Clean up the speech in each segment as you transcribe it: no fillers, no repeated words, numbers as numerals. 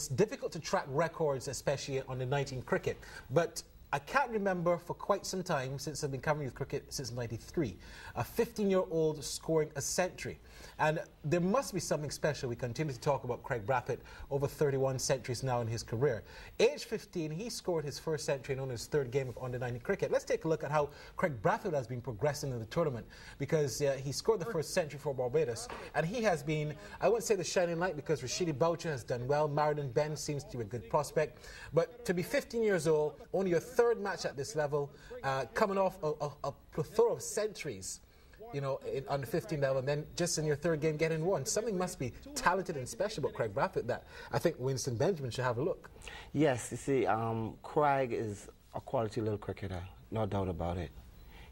it's difficult to track records, especially on the 19 cricket, but I can't remember for quite some time, since I've been covering cricket since '93, a 15-year-old scoring a century. And there must be something special. We continue to talk about Kraigg Brathwaite, over 31 centuries now in his career. Age 15, he scored his first century in only his third game of under-19 cricket. Let's take a look at how Kraigg Brathwaite has been progressing in the tournament, because he scored the first century for Barbados, and he has been, I wouldn't say the shining light, because Rashidi Boucher has done well. Maradon Ben seems to be a good prospect. But to be 15 years old, only your third match at this level, coming off a plethora of centuries, you know, on the 15 level, and then just in your third game getting one. Something must be talented and special about Kraigg Brathwaite that I think Winston Benjamin should have a look. Yes, you see, Kraigg is a quality little cricketer, no doubt about it.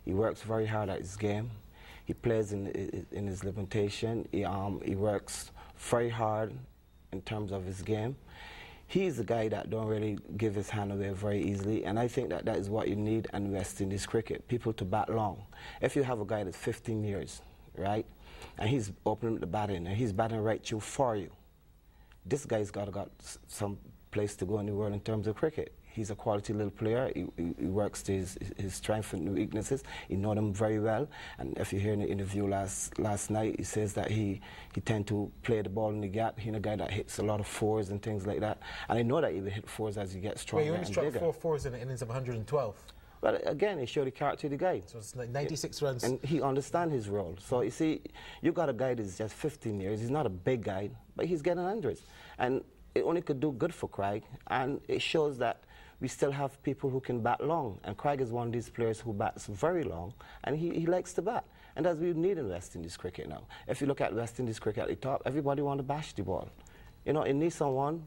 He works very hard at his game. He plays in his limitation. He works very hard in terms of his game. He's a guy that don't really give his hand away very easily, and I think that that is what you need in West Indies cricket, people to bat long. If you have a guy that's 15 years, right, and he's opening the batting, and he's batting right through for you, this guy's got some place to go in the world in terms of cricket. He's a quality little player. He works to his strengths and weaknesses. He knows them very well. And if you hear in the interview last night, he says that he tends to play the ball in the gap. He's a guy that hits a lot of fours and things like that. And I know that he will hit fours as he gets stronger. Well, he only struck 4 fours in an innings of 112. But again, he showed the character of the guy. So it's like 96 runs. And he understands his role. So you see, you got a guy that's just 15 years. He's not a big guy, but he's getting hundreds. And it only could do good for Kraigg. And it shows that we still have people who can bat long, and Kraigg is one of these players who bats very long, and he likes to bat. And that's what we need in West Indies cricket now. If you look at West Indies cricket at the top, everybody wants to bash the ball. You know, it needs someone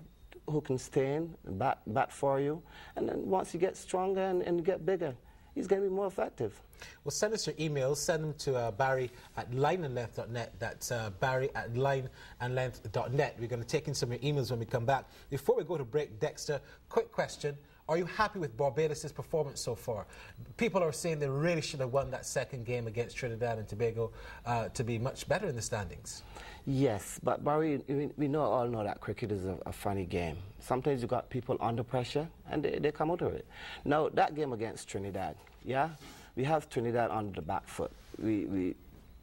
who can stay in and bat for you, and then once you get stronger and get bigger, he's going to be more effective. Well, send us your emails. Send them to barry@lineandlength.net. That's barry@lineandlength.net. We're going to take in some of your emails when we come back. Before we go to break, Dexter, quick question. Are you happy with Barbados' performance so far? People are saying they really should have won that second game against Trinidad and Tobago to be much better in the standings. Yes, but Barry, we all know that cricket is a funny game. Sometimes you got people under pressure and they come out of it. Now, that game against Trinidad, yeah, we have Trinidad on the back foot. We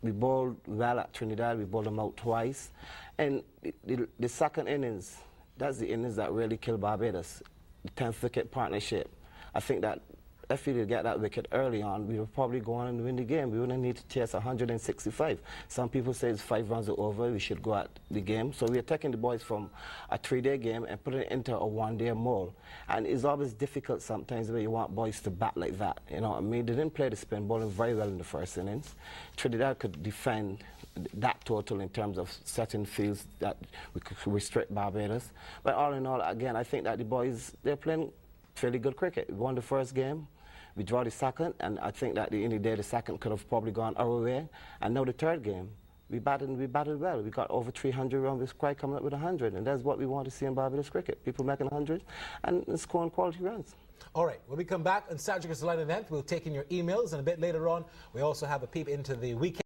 bowled well at Trinidad, we bowled them out twice. And the second innings, that's the innings that really killed Barbados. The 10th wicket partnership. I think that if we did get that wicket early on, we would probably go on and win the game. We wouldn't need to chase 165. Some people say it's 5 runs or over, we should go at the game. So we are taking the boys from a 3-day game and putting it into a 1-day mold. And it's always difficult sometimes when you want boys to bat like that. You know what I mean? They didn't play the spin bowling very well in the first innings. Trinidad could defend that total in terms of certain fields that we could restrict Barbados. But all in all, again, I think that the boys, they're playing fairly good cricket. We won the first game, we draw the second, and I think that the day the second could have probably gone our way. And now the third game, we batted well. We got over 300 runs, with Kraigg coming up with 100, and that's what we want to see in Barbados cricket. People making 100 and scoring quality runs. All right, when we come back on Saturday Line and Length, we'll take in your emails, and a bit later on, we also have a peep into the weekend.